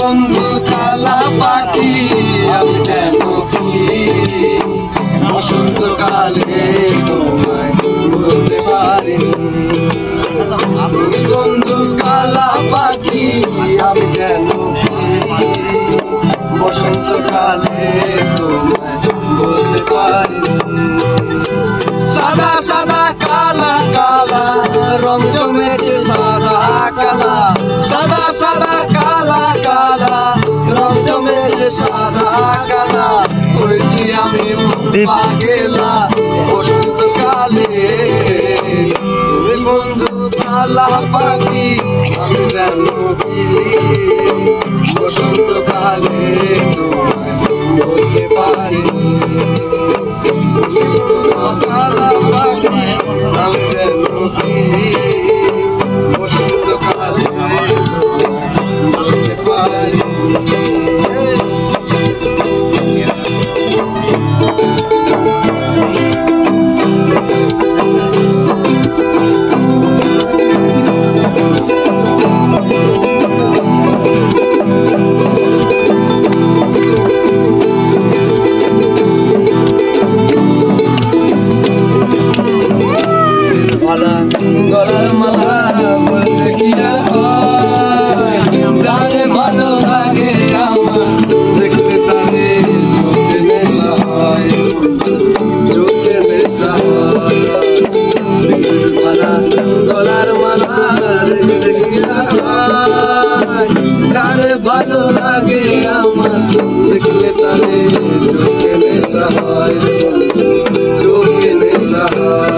বন্ধু কালা পাখি আমি যেন কি বসন্তকালে তোমায় বলতে পারিনি। বন্ধু কালা পাখি আমি যেন কি বসন্তকালে তোমায় বলতে পারিনি। সাদা সাদা কালা কালা রং জমেছে সাদা কালা, সাদা সাদা কালা কালা রং জমেছে সাদা কালা। হয়েছি আমি পাগেলা বসন্তকালে। বন্ধু কালা পাখি আমি যেন কি বসন্তকালে তোমায় বলতে পারিনি। কালা পাখি আমি যেন কি বসন্তকালে বলতে পারিনি। গলার মালা বলতে কি হয়, জানে ভালো লাগে আমার দেখতে তারে চোখে নেশা হয়, চোখে নেশা হয়। মালা গলার মালা দেখতে কি হয়, জানে ভালো লাগে আমার দেখতে তারে চোখে নেশা হয়, চোখে নেশা হয়।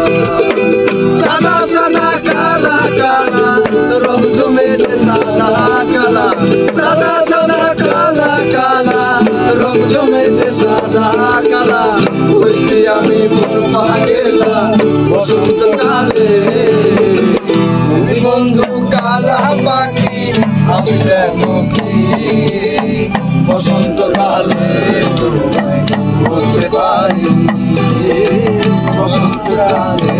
সাদা সাদা কালা কালা রং জমেছে সাদা কালা, সাদা সাদা কালা কালা রং জমেছে সাদা কালা। বুঝছি আমি মন পাগেলা বসন্তকালে। বন্ধু কালা পাখি আমি যেন কি বসন্তকালে তোমায় বলতে পারিনি। বসন্তকালে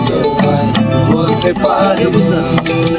তোমায় বলতে পারিনি।